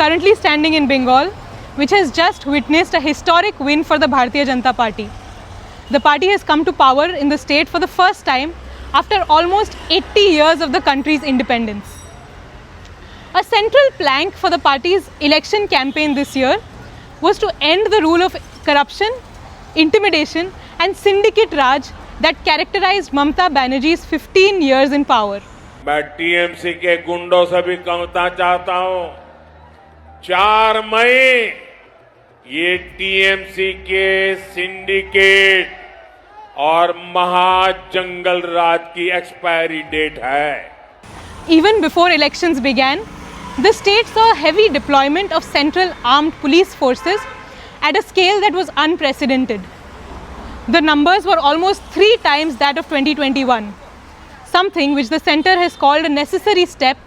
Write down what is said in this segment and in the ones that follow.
currently standing in Bengal, which has just witnessed a historic win for the Bharatiya Janata Party. The party has come to power in the state for the first time after almost 80 years of the country's independence. A central plank for the party's election campaign this year was to end the rule of corruption, intimidation and syndicate Raj that characterized Mamata Banerjee's 15 years in power. मैं TMC के गुंडों से भी कहना चाहता हूं, 4 मई ये TMC के सिंडिकेट और महाजंगल राज की एक्सपायरी डेट है. Even before elections began, the state saw a heavy deployment of central armed police forces at a scale that was unprecedented. The numbers were almost 3 times that of 2021, something which the centre has called a necessary step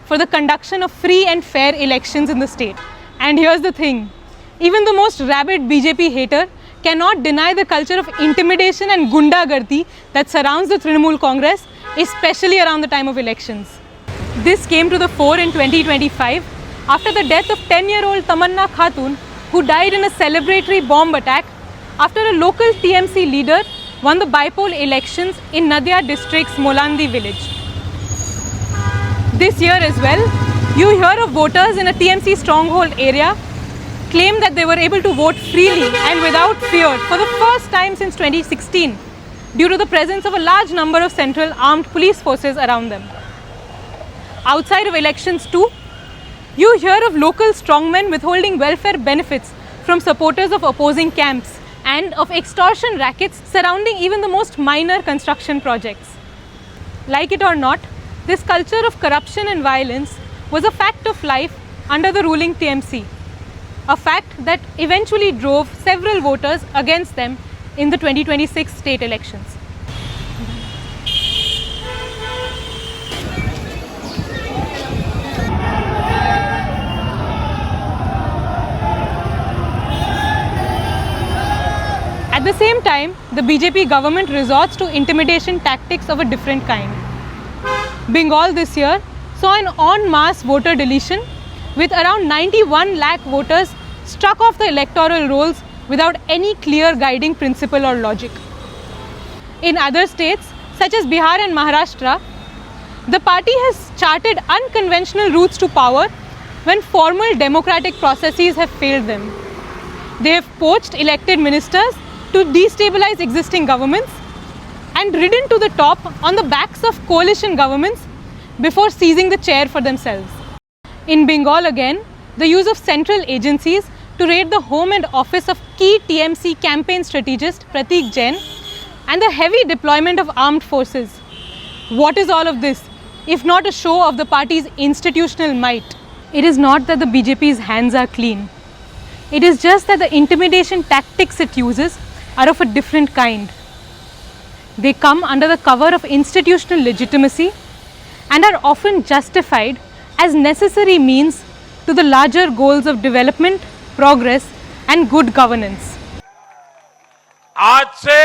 for the conduction of free and fair elections in the state. And here's the thing, even the most rabid BJP hater cannot deny the culture of intimidation and gundagardi that surrounds the Trinamool Congress, especially around the time of elections. This came to the fore in 2025 after the death of 10-year-old Tamanna Khatun, who died in a celebratory bomb attack after a local TMC leader won the by-poll elections in Nadia district's Molandi village. This year as well, you hear of voters in a TMC stronghold area claim that they were able to vote freely and without fear for the first time since 2016 due to the presence of a large number of central armed police forces around them. Outside of elections too, you hear of local strongmen withholding welfare benefits from supporters of opposing camps and of extortion rackets surrounding even the most minor construction projects. Like it or not, this culture of corruption and violence was a fact of life under the ruling TMC, a fact that eventually drove several voters against them in the 2026 state elections. At the same time, the BJP government resorts to intimidation tactics of a different kind. Bengal this year saw an en masse voter deletion with around 91 lakh voters struck off the electoral rolls without any clear guiding principle or logic. In other states such as Bihar and Maharashtra, the party has charted unconventional routes to power when formal democratic processes have failed them. They have poached elected ministers to destabilize existing governments and ridden to the top on the backs of coalition governments before seizing the chair for themselves. In Bengal again, the use of central agencies to raid the home and office of key TMC campaign strategist Pratik Jain and the heavy deployment of armed forces. What is all of this, if not a show of the party's institutional might? It is not that the BJP's hands are clean. It is just that the intimidation tactics it uses are of a different kind. They come under the cover of institutional legitimacy and are often justified as necessary means to the larger goals of development, progress and good governance. आज से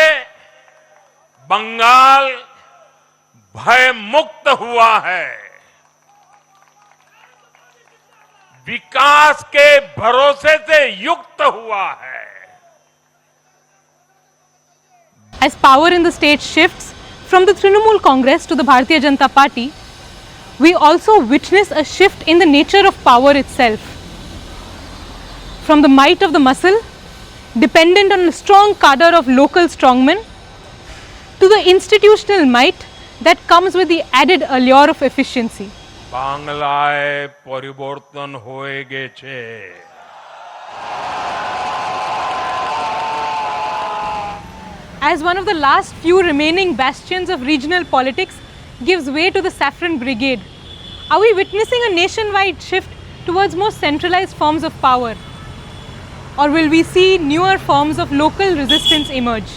बंगाल भय मुक्त हुआ है, विकास के भरोसे से युक्त हुआ है. As power in the state shifts from the Trinamool Congress to the Bharatiya Janata Party, we also witness a shift in the nature of power itself. From the might of the muscle, dependent on a strong cadre of local strongmen, to the institutional might that comes with the added allure of efficiency. बांग्लाয় পরিবর্তন হয়ে গেছে. As one of the last few remaining bastions of regional politics gives way to the Saffron Brigade, are we witnessing a nationwide shift towards more centralized forms of power? Or will we see newer forms of local resistance emerge?